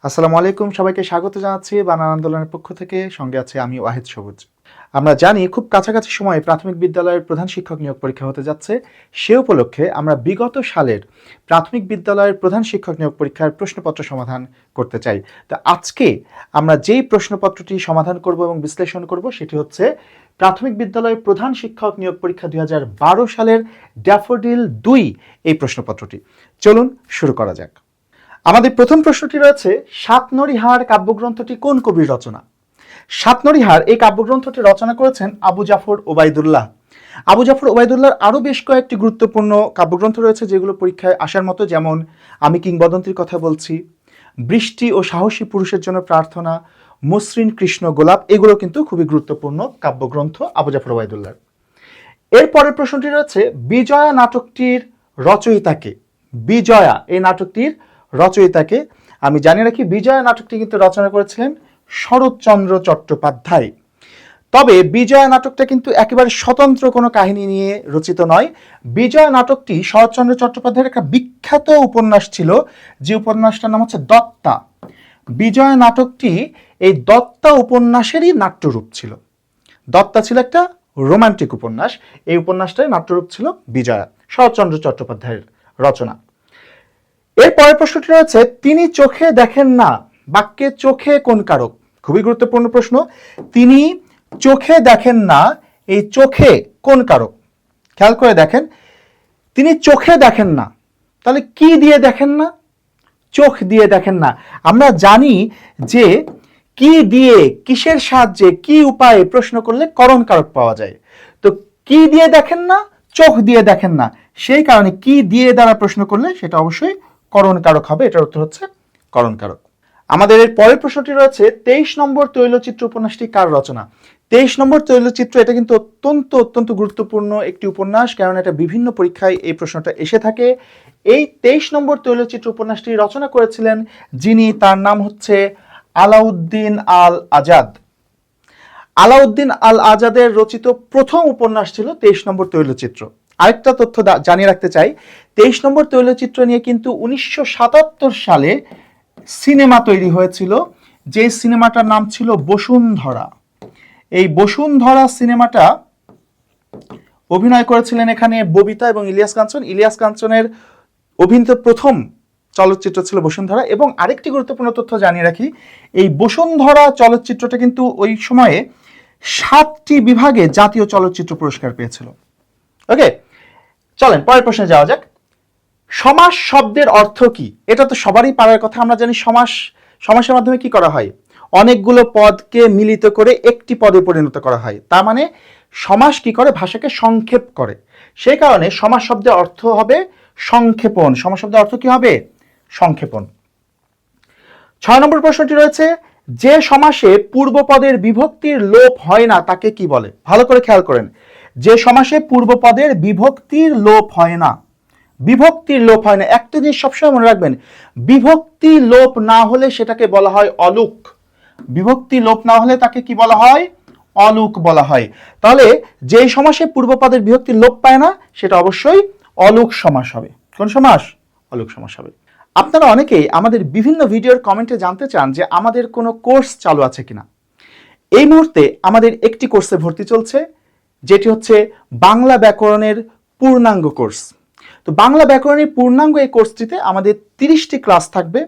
আসসালামু আলাইকুম, সবাইকে স্বাগত জানাচ্ছি বানান আন্দোলনের পক্ষ থেকে। সঙ্গে আছে আমি ওয়াহিদ সবুজ। আমরা জানি খুব কাছাকাছি সময়ে প্রাথমিক বিদ্যালয়ের প্রধান শিক্ষক নিয়োগ পরীক্ষা হতে যাচ্ছে। সে উপলক্ষে আমরা বিগত সালের প্রাথমিক বিদ্যালয়ের প্রধান শিক্ষক নিয়োগ পরীক্ষার প্রশ্নপত্র সমাধান করতে চাই। তো আজকে আমরা যেই প্রশ্নপত্রটি সমাধান করব এবং বিশ্লেষণ করব সেটি হচ্ছে প্রাথমিক বিদ্যালয়ের প্রধান শিক্ষক নিয়োগ পরীক্ষা 2012 সালের ড্যাফোডিল 2 এই প্রশ্নপত্রটি। চলুন শুরু করা যাক। আমাদের প্রথম প্রশ্নটি রয়েছে, সাতনরীহার কাব্যগ্রন্থটি কোন কবির রচনা? সাতনরীহার এই কাব্যগ্রন্থটি রচনা করেছেন আবু জাফর ওবায়দুল্লাহ। আবু জাফর ওবায়দুল্লাহর আরও বেশ কয়েকটি গুরুত্বপূর্ণ কাব্যগ্রন্থ রয়েছে যেগুলো পরীক্ষায় আসার মতো, যেমন আমি কিংবদন্তির কথা বলছি, বৃষ্টি ও সাহসী পুরুষের জন্য প্রার্থনা, মসৃণ কৃষ্ণ গোলাপ, এগুলো কিন্তু খুবই গুরুত্বপূর্ণ কাব্যগ্রন্থ আবু জাফর ওবায়দুল্লাহর। এরপরের প্রশ্নটি রয়েছে, বিজয়া নাটকটির রচয়িতাকে? বিজয়া এই নাটকটির রচয়িতাকে? আমি জানি রাখি, বিজয়া নাটকটি কিন্তু রচনা করেছিলেন শরৎচন্দ্র চট্টোপাধ্যায়। তবে বিজয়া নাটকটা কিন্তু একেবারে স্বতন্ত্র কোনো কাহিনী নিয়ে রচিত নয়। বিজয়া নাটকটি শরৎচন্দ্র চট্টোপাধ্যায়ের একটা বিখ্যাত উপন্যাস ছিল, যে উপন্যাসটার নাম হচ্ছে দত্তা। বিজয়া নাটকটি এই দত্তা উপন্যাসেরই নাট্যরূপ ছিল। দত্তা ছিল একটা রোমান্টিক উপন্যাস, এই উপন্যাসটার নাট্যরূপ ছিল বিজয়া, শরৎচন্দ্র চট্টোপাধ্যায়ের রচনা। এর পরের প্রশ্নটি রয়েছে, তিনি চোখে দেখেন না বাক্যে চোখে কোন কারক? খুবই গুরুত্বপূর্ণ প্রশ্ন। তিনি চোখে দেখেন না, এই চোখে কোন কারক? খেয়াল করে দেখেন, তিনি চোখে দেখেন না, তাহলে কি দিয়ে দেখেন না? চোখ দিয়ে দেখেন না। আমরা জানি যে কি দিয়ে, কিসের সাহায্যে, কি উপায়ে প্রশ্ন করলে করণ কারক পাওয়া যায়। তো কি দিয়ে দেখেন না, চোখ দিয়ে দেখেন না, সেই কারণে কি দিয়ে দ্বারা প্রশ্ন করলে সেটা অবশ্যই করণ কারক হবে। এটার উত্তর হচ্ছে করণ কারক। আমাদের এর পরের প্রশ্নটি রয়েছে, 23 নম্বর তৈলচিত্র উপন্যাসটি কার রচনা? 23 নম্বর তৈলচিত্র এটা কিন্তু অত্যন্ত গুরুত্বপূর্ণ একটি উপন্যাস, কারণ এটা বিভিন্ন পরীক্ষায় এই প্রশ্নটা এসে থাকে। এই 23 নম্বর তৈলচিত্র উপন্যাসটি রচনা করেছিলেন যিনি, তার নাম হচ্ছে আলাউদ্দিন আল আজাদ। আলাউদ্দিন আল আজাদের রচিত প্রথম উপন্যাস ছিল 23 নম্বর তৈলচিত্র। আরেকটা তথ্য জানিয়ে রাখতে চাই, 23 নম্বর তৈলচিত্র নিয়ে কিন্তু 1977 সালে সিনেমা তৈরি হয়েছিল, যে সিনেমাটার নাম ছিল বসুন্ধরা। এই বসুন্ধরা সিনেমাটা অভিনয় করেছিলেন এখানে ববিতা এবং ইলিয়াস কাঞ্চন। ইলিয়াস কাঞ্চনের অভিনীত প্রথম চলচ্চিত্র ছিল বসুন্ধরা। এবং আরেকটি গুরুত্বপূর্ণ তথ্য জানিয়ে রাখি, এই বসুন্ধরা চলচ্চিত্রটা কিন্তু ওই সময়ে 7টি বিভাগে জাতীয় চলচ্চিত্র পুরস্কার পেয়েছিল। ওকে, চলেন পরের প্রশ্নে যাওয়া যাক। সমাস শব্দের অর্থ কি? এটা তো সবারই পারার কথা। আমরা জানি সমাসের মাধ্যমে কি করা হয়, অনেকগুলো পদকে মিলিত করে একটি পদে পরিণত করা হয়। তার মানে সমাস কি করে, ভাষাকে সংক্ষেপ করে। সেই কারণে সমাস শব্দের অর্থ হবে সংক্ষেপণ। সমাস শব্দের অর্থ কি হবে? সংক্ষেপণ। 6 নম্বর প্রশ্নটি রয়েছে, যে সমাসে পূর্বপদের বিভক্তির লোপ হয় না তাকে কি বলে? ভালো করে খেয়াল করেন, যে সমাসে পূর্বপদের বিভক্তির লোপ হয় না, বিভক্তির লোপ হয় না। একটা জিনিস সবসময় মনে রাখবেন, বিভক্তি লোপ না হলে সেটাকে বলা হয় অলুক। বিভক্তি লোপ না হলে তাকে কি বলা হয়? অলুক বলা হয়। তাহলে যে সমাসে পূর্বপদের বিভক্তির লোপ পায় না সেটা অবশ্যই অলুক সমাস হবে। কোন সমাস? অলুক সমাস হবে। আপনারা অনেকেই আমাদের বিভিন্ন ভিডিওর কমেন্টে জানতে চান যে আমাদের কোনো কোর্স চালু আছে কিনা। এই মুহূর্তে আমাদের একটি কোর্সে ভর্তি চলছে, যেটি হচ্ছে বাংলা ব্যাকরণের পূর্ণাঙ্গ কোর্স। তো বাংলা ব্যাকরণের পূর্ণাঙ্গ এই কোর্সটিতে আমাদের 30টি ক্লাস থাকবে,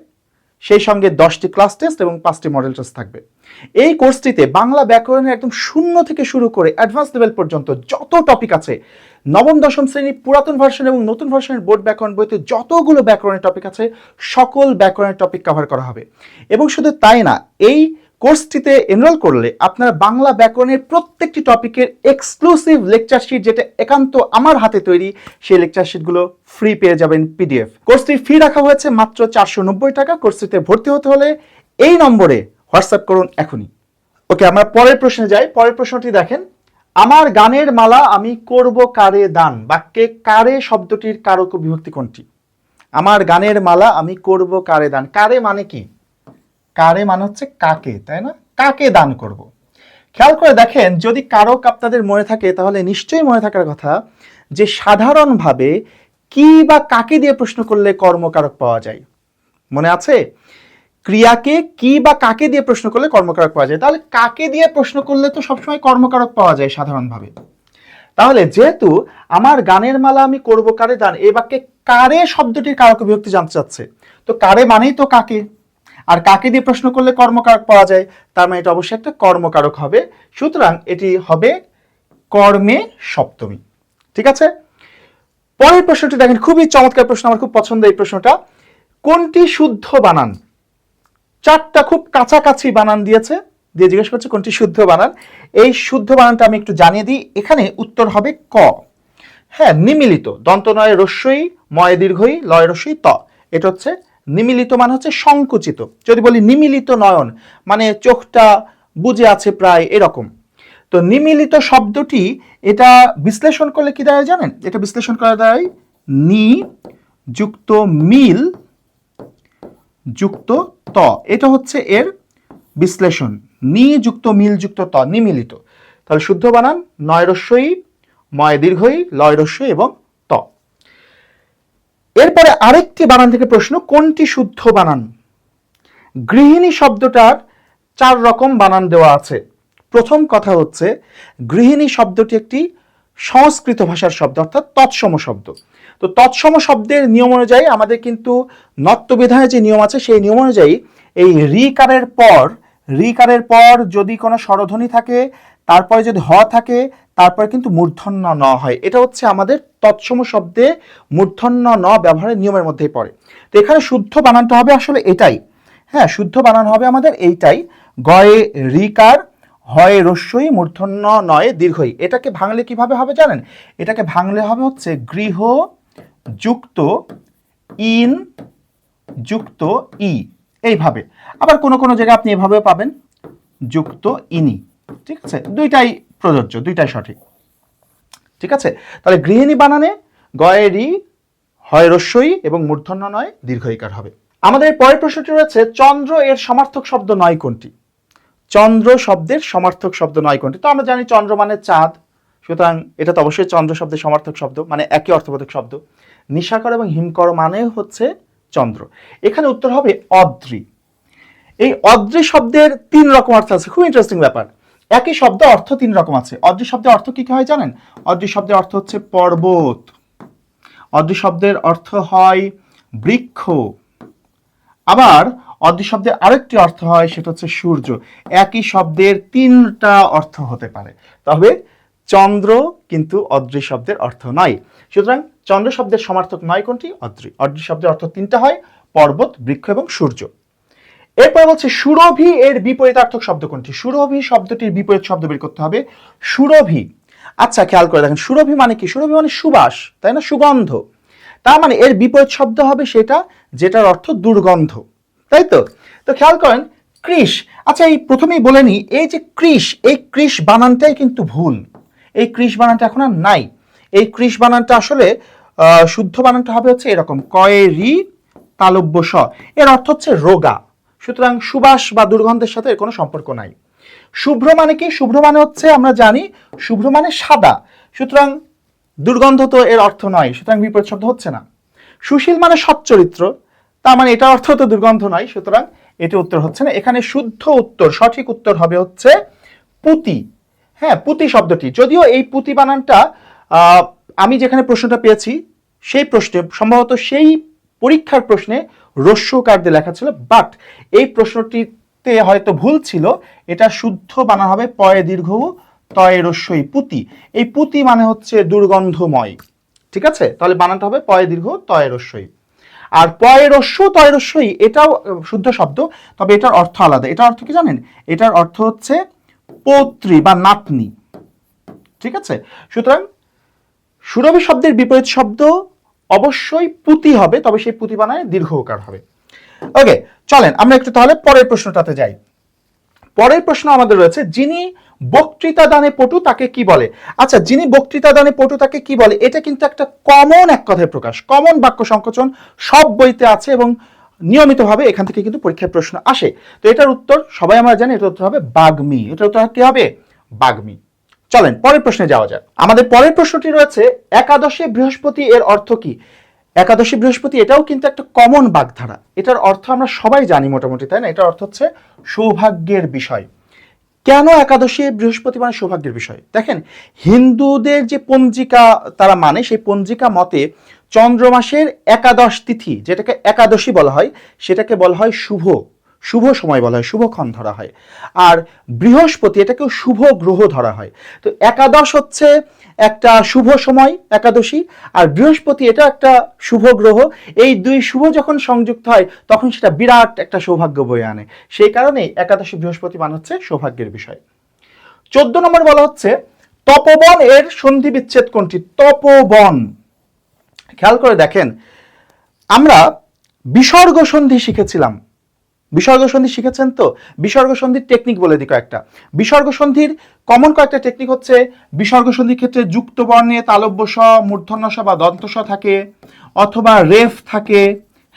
সেই সঙ্গে 10টি ক্লাস টেস্ট এবং 5টি মডেল টেস্ট থাকবে। এই কোর্সটিতে বাংলা ব্যাকরণের একদম শূন্য থেকে শুরু করে অ্যাডভান্স লেভেল পর্যন্ত যত টপিক আছে, নবম দশম শ্রেণীর পুরাতন ভার্সন এবং নতুন ভার্সনের বোর্ড ব্যাকরণ বইতে যতগুলো ব্যাকরণের টপিক আছে সকল ব্যাকরণের টপিক কভার করা হবে। এবং শুধু তাই না, এই কোর্সটিতে এনরোল করলে আপনারা বাংলা ব্যাকরণের প্রত্যেকটি টপিকের এক্সক্লুসিভ লেকচার শিট, যেটা একান্ত আমার হাতে তৈরি, সেই লেকচার শিটগুলো ফ্রি পেয়ে যাবেন পিডিএফ। কোর্সটির ফি রাখা হয়েছে মাত্র 490 টাকা। কোর্সটিতে ভর্তি হতে হলে এই নম্বরে হোয়াটসঅ্যাপ করুন এখনই। ওকে, আমরা পরের প্রশ্নে যাই। পরের প্রশ্নটি দেখেন, আমার গানের মালা আমি করব কারে দান বাক্যে কারে শব্দটির কারক বিভক্তি কোনটি? আমার গানের মালা আমি করব কারে দান। কারে মানে কি? কারে মানে হচ্ছে কাকে, তাই না? কাকে দান করব। খেয়াল করে দেখেন, যদি কারক আপনাদের মনে থাকে তাহলে নিশ্চয়ই মনে থাকার কথা যে সাধারণভাবে কি বা কাকে দিয়ে প্রশ্ন করলে কর্মকারক পাওয়া যায়। মনে আছে? ক্রিয়াকে কি বা কাকে দিয়ে প্রশ্ন করলে কর্মকারক পাওয়া যায়। তাহলে কাকে দিয়ে প্রশ্ন করলে তো সবসময় কর্মকারক পাওয়া যায় সাধারণভাবে। তাহলে যেহেতু আমার গানের মালা আমি করব কারে দান, এই বাক্যে কারে শব্দটির কারক বিভক্তি জানতে চাচ্ছে, তো কারে মানেই তো কাকে, আর কাকে দিয়ে প্রশ্ন করলে কর্মকারক পাওয়া যায়, তার মানে এটা অবশ্যই একটা কর্মকারক হবে। সুতরাং এটি হবে কর্মে সপ্তমী। ঠিক আছে, পরের প্রশ্নটি দেখেন, খুবই চমৎকার প্রশ্ন, আমার খুব পছন্দ এই প্রশ্নটা। কোনটি শুদ্ধ বানান? চারটা খুব কাছাকাছি বানান দিয়েছে, দিয়ে জিজ্ঞেস করছে কোনটি শুদ্ধ বানান। এই শুদ্ধ বানানটা আমি একটু জানিয়ে দিই। এখানে উত্তর হবে ক। হ্যাঁ, নিমিলিত, দন্ত নয় রস্যই, ময় দীর্ঘই, লয় রস্যই ত। এটা হচ্ছে নিমিলিত, মানে হচ্ছে সংকুচিত। যদি বলি নিমিলিত নয়ন, মানে চোখটা বুজে আছে প্রায় এরকম। তো নিমিলিত শব্দটি এটা বিশ্লেষণ করলে কি দাঁড়ায় জানেন? এটা বিশ্লেষণ করা দাঁড়ায় নি যুক্ত মিল যুক্ত ত। এটা হচ্ছে এর বিশ্লেষণ, নি যুক্ত মিল যুক্ত ত, নিমিলিত। তাহলে শুদ্ধ বানান নয় রস্যই, ময় দীর্ঘই, লয় রস্যই এবং ত। এরপরে আরেকটি বানান থেকে প্রশ্ন, কোনটি শুদ্ধ বানান? গৃহিণী শব্দটার 4 রকম বানান দেওয়া আছে। প্রথম কথা হচ্ছে, গৃহিণী শব্দটি একটি সংস্কৃত ভাষার শব্দ, অর্থাৎ তৎসম শব্দ। তো তৎসম শব্দের নিয়ম অনুযায়ী আমাদের কিন্তু নত্যবিধানের যে নিয়ম আছে, সেই নিয়ম অনুযায়ী এই রিকারের পর যদি কোনো স্বরধ্বনি থাকে, তারপরে যদি হ থাকে, তারপরে কিন্তু মূর্ধন্য ন হয়। এটা হচ্ছে আমাদের তৎসম শব্দে মূর্ধন্য ন ব্যবহারের নিয়মের মধ্যেই পড়ে। তো এখানে শুদ্ধ বানানটা হবে আসলে এটাই। হ্যাঁ, শুদ্ধ বানান হবে আমাদের এইটাই, গয়ে রিকার, হয় রস্যই, মূর্ধন্য নয়ে দীর্ঘই। এটাকে ভাঙলে কিভাবে হবে জানেন? এটাকে ভাঙলে হবে হচ্ছে গৃহ যুক্ত ইন যুক্ত ই, এইভাবে। আবার কোনো কোনো জায়গায় আপনি এভাবে পাবেন যুক্ত ইনি। ঠিক আছে, দুইটাই প্রযোজ্য, দুইটাই সঠিক। ঠিক আছে, তাহলে গৃহিণী বানানে গয়ে রি, হয় রস্যই এবং মূর্ধন্য নয় দীর্ঘইকার হবে। আমাদের পরের প্রশ্নটি রয়েছে, চন্দ্র এর সমার্থক শব্দ নয় কোনটি? চন্দ্র শব্দের সমার্থক শব্দ নয় কোনটি? তো আমরা জানি চন্দ্র মানে চাঁদ, সুতরাং এটা তো অবশ্যই চন্দ্র শব্দের সমার্থক শব্দ, মানে একই অর্থবোধক শব্দ। নিশাকর এবং হিমকর মানে হচ্ছে চন্দ্র। এখানে উত্তর হবে অদ্রি। এই অদ্রি শব্দের 3 রকম অর্থ আছে, খুব ইন্টারেস্টিং ব্যাপার। একই শব্দ অর্থ 3 রকম আছে। অদ্রি শব্দের অর্থ কি কি হয় জানেন? অদ্রি শব্দের অর্থ হচ্ছে পর্বত, অদ্রি শব্দের অর্থ হয় বৃক্ষ, আবার অদ্রি শব্দের আরেকটি অর্থ হয় সেটা হচ্ছে সূর্য। একই শব্দের 3টা অর্থ হতে পারে, তবে চন্দ্র কিন্তু অদ্রি শব্দের অর্থ নয়। সুতরাং চন্দ্র শব্দের সমার্থক নয় কোনটি? অদ্রি। অদ্রি শব্দের অর্থ 3টা হয়, পর্বত, বৃক্ষ এবং সূর্য। এরপর বলছে সুরভি এর বিপরীতার্থক শব্দ কোনটি? সুরভি শব্দটির বিপরীত শব্দ বের করতে হবে। সুরভি, আচ্ছা খেয়াল করে দেখেন, সুরভি মানে কি? সুরভি মানে সুবাস, তাই না, সুগন্ধ। তার মানে এর বিপরীত শব্দ হবে সেটা যেটার অর্থ দুর্গন্ধ, তাই তো? তো খেয়াল করেন কৃষ। আচ্ছা, এই প্রথমেই বলে নি, এই যে কৃষ, এই কৃষ বানানটাই কিন্তু ভুল। এই কৃষ বানানটা এখন আর নাই। এই কৃষ বানানটা আসলে শুদ্ধ বানানটা হবে হচ্ছে এরকম, কয়ে রি তালব্য স। এর অর্থ হচ্ছে রোগা, সুতরাং সুবাস বা দুর্গন্ধের সাথে এর কোনো সম্পর্ক নাই। শুভ্র মানে কি? শুভ্র মানে হচ্ছে আমরা জানি শুভ্র মানে সাদা, সুতরাং দুর্গন্ধ তো এর অর্থ নয়, সুতরাং বিপরীত শব্দ হচ্ছে না। সুশীল মানে সচ্চরিত্র, তার মানে এটার অর্থ তো দুর্গন্ধ নয়, সুতরাং এটি উত্তর হচ্ছে না। এখানে শুদ্ধ উত্তর, সঠিক উত্তর হবে হচ্ছে পুতি। হ্যাঁ, পুতি শব্দটি, যদিও এই পুতি বানানটা আমি যেখানে প্রশ্নটা পেয়েছি সেই প্রশ্নে সম্ভবত সেই পরীক্ষার প্রশ্নে রস্যকার দিয়ে লেখা ছিল, বাট এই প্রশ্নটিতে হয়তো ভুল ছিল। এটা শুদ্ধ বানান হবে পয়ে দীর্ঘ তয়ে রস্যই, পুতি। এই পুতি মানে হচ্ছে দুর্গন্ধময়। ঠিক আছে, তাহলে বানানটা হবে পয়ে দীর্ঘ তয়ে রস্যই। আর পয়ে রস্য তয়ে রস্যই এটাও শুদ্ধ শব্দ, তবে এটার অর্থ আলাদা। এটার অর্থ কি জানেন? এটার অর্থ হচ্ছে পৌত্রী বা নাতনি। ঠিক আছে, সুতরাং সুরভি শব্দের বিপরীত শব্দ অবশ্যই পুতি হবে, তবে সেই পুতি বানায় দীর্ঘ ওকার হবে। ওকে, চলেন আমরা একটু তাহলে পরের প্রশ্নটাতে যাই। পরের প্রশ্ন আমাদের রয়েছে, যিনি বক্তৃতা দানে পটু তাকে কি বলে? আচ্ছা, যিনি বক্তৃতা দানে পটু তাকে কি বলে, এটা কিন্তু একটা কমন এক কথায় প্রকাশ, কমন বাক্য সংকোচন, সব বইতে আছে এবং নিয়মিতভাবে এখান থেকে কিন্তু পরীক্ষায় প্রশ্ন আসে। তো এটার উত্তর সবাই আমরা জানি, এটার উত্তর হবে বাগ্মী। এটার উত্তর কি হবে? বাগ্মী। চলেন পরের প্রশ্নে যাওয়া যাক। আমাদের পরের প্রশ্নটি রয়েছে, একাদশে বৃহস্পতি এর অর্থ কি? একাদশী বৃহস্পতি এটাও কিন্তু একটা কমন বাগধারা, এটার অর্থ আমরা সবাই জানি মোটামুটি, তাই না? এটার অর্থ হচ্ছে সৌভাগ্যের বিষয়। কেন একাদশী বৃহস্পতি মানে সৌভাগ্যের বিষয়? দেখেন, হিন্দুদের যে পঞ্জিকা তারা মানে, সেই পঞ্জিকা মতে চন্দ্র মাসের একাদশ তিথি, যেটাকে একাদশী বলা হয়, সেটাকে বলা হয় শুভ, শুভ সময় বলা হয়, শুভক্ষণ ধরা হয়। আর বৃহস্পতি এটাকেও শুভ গ্রহ ধরা হয়। তো একাদশ হচ্ছে একটা শুভ সময় একাদশী, আর বৃহস্পতি এটা একটা শুভ গ্রহ। এই দুই শুভ যখন সংযুক্ত হয় তখন সেটা বিরাট একটা সৌভাগ্য বয়ে আনে। সেই কারণেই একাদশী বৃহস্পতি মানে হচ্ছে সৌভাগ্যের বিষয়। 14 নম্বর বলা হচ্ছে তপবন এর সন্ধি বিচ্ছেদ কোনটি? তপবন, খেয়াল করে দেখেন, আমরা বিসর্গ সন্ধি শিখেছিলাম। বিসর্গ সন্ধি শিখেছেন তো? বিসর্গ সন্ধির টেকনিক বলে দিই কয়েকটা। বিসর্গ সন্ধির কমন কয়েকটা টেকনিক হচ্ছে, বিসর্গ সন্ধির ক্ষেত্রে যুক্ত বর্ণে তালব্য স, মূর্ধন্য স বা দন্ত স থাকে, অথবা রেফ থাকে,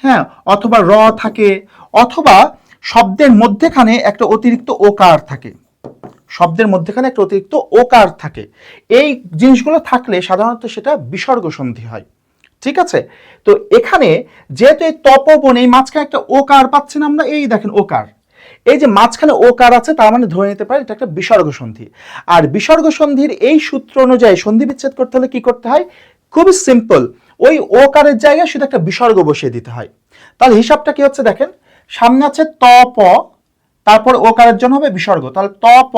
হ্যাঁ, অথবা র থাকে, অথবা শব্দের মধ্যেখানে একটা অতিরিক্ত ওকার থাকে, শব্দের মধ্যেখানে একটা অতিরিক্ত ওকার থাকে। এই জিনিসগুলো থাকলে সাধারণত সেটা বিসর্গ সন্ধি হয়। ঠিক আছে? তো এখানে যেহেতু এই তপবন, এই মাঝখানে একটা ওকার পাচ্ছেন আমরা, এই দেখেন ওকার, এই যে মাঝখানে ওকার আছে, তার মানে ধরে নিতে পারি এটা একটা বিসর্গ সন্ধি। আর বিসর্গ সন্ধির এই সূত্র অনুযায়ী সন্ধি বিচ্ছেদ করতে হলে কি করতে হয়? খুবই সিম্পল, ওই ওকারের জায়গায় শুধু একটা বিসর্গ বসিয়ে দিতে হয়। তাহলে হিসাবটা কি হচ্ছে দেখেন, সামনে আছে ত প, তারপর ওকারের জন্য হবে বিসর্গ, তাহলে ত প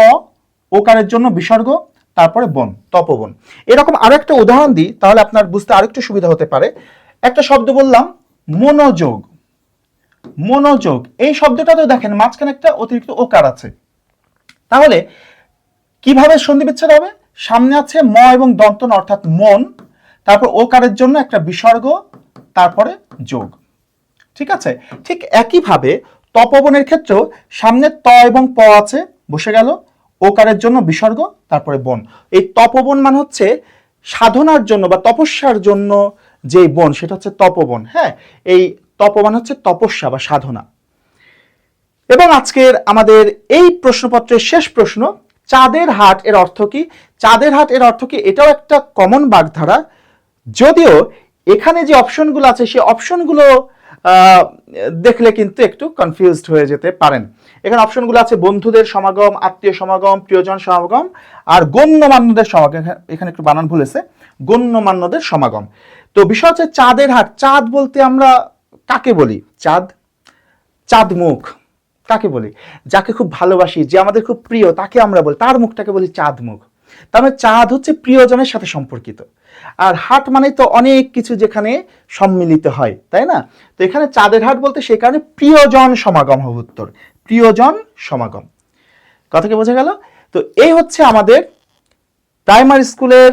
ওকারের জন্য বিসর্গ, তারপরে বন, তপবন। এরকম আরো একটা উদাহরণ দিই, তাহলে আপনার বুঝতে আরেকটু সুবিধা হতে পারে। একটা শব্দ বললাম মনোযোগ, মনোযোগ, এই শব্দটা তো দেখেন মাঝখানে একটা অতিরিক্ত ওকার আছে, তাহলে কিভাবে সন্ধি বিচ্ছেদ হবে? সামনে আছে ম এবং দন্তন অর্থাৎ মন, তারপর ওকারের জন্য একটা বিসর্গ, তারপরে যোগ। ঠিক আছে? ঠিক একইভাবে তপবনের ক্ষেত্রেও সামনে ত এবং প আছে, বসে গেল, ওকারের জন্য বিসর্গ, তারপরে বন। এই তপবন মানে হচ্ছে সাধনার জন্য বা তপস্যার জন্য যে বন, সেটা হচ্ছে তপবন। হ্যাঁ, এই তপবন হচ্ছে তপস্যা বা সাধনা। এবং আজকের আমাদের এই প্রশ্নপত্রের শেষ প্রশ্ন, চাঁদের হাট এর অর্থ কি? চাঁদের হাট এর অর্থ কি? এটাও একটা কমন বাগধারা, যদিও এখানে যে অপশনগুলো আছে সেই অপশনগুলো দেখলে কিন্তু একটু কনফিউজড হয়ে যেতে পারেন। এখানে অপশনগুলো আছে বন্ধুদের সমাগম, আত্মীয় সমাগম, প্রিয়জন সমাগম, আর গণ্যমান্যদের সমাগম। এখানে একটু বানান ভুলেছে, গণ্যমান্যদের সমাগম। তো বিষয় হচ্ছে চাঁদের হাট, চাঁদ বলতে আমরা কাকে বলি? চাঁদ, চাঁদ মুখ কাকে বলি? যাকে খুব ভালোবাসি, যে আমাদের খুব প্রিয়, তাকে আমরা বলি, তার মুখটাকে বলি চাঁদ মুখ। তার মানে চাঁদ হচ্ছে প্রিয়জনের সাথে সম্পর্কিত। আর হাট মানে তো অনেক কিছু যেখানে সম্মিলিত হয়, তাই না? তো এখানে চাঁদের হাট বলতে সেই কারণে প্রিয়জন সমাগম হবে উত্তর, প্রিয়জন সমাগম। কথা কি বোঝা গেল? তো এই হচ্ছে আমাদের প্রাইমারি স্কুলের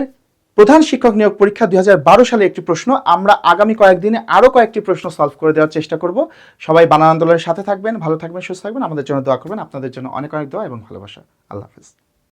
প্রধান শিক্ষক নিয়োগ পরীক্ষা 2012 সালে একটি প্রশ্ন। আমরা আগামী কয়েকদিনে আরো কয়েকটি প্রশ্ন সলভ করে দেওয়ার চেষ্টা করব। সবাই বানান আন্দোলনের সাথে থাকবেন, ভালো থাকবেন, সুস্থ থাকবেন, আমাদের জন্য দোয়া করবেন। আপনাদের জন্য অনেক অনেক দোয়া এবং ভালোবাসা। আল্লাহ হাফেজ।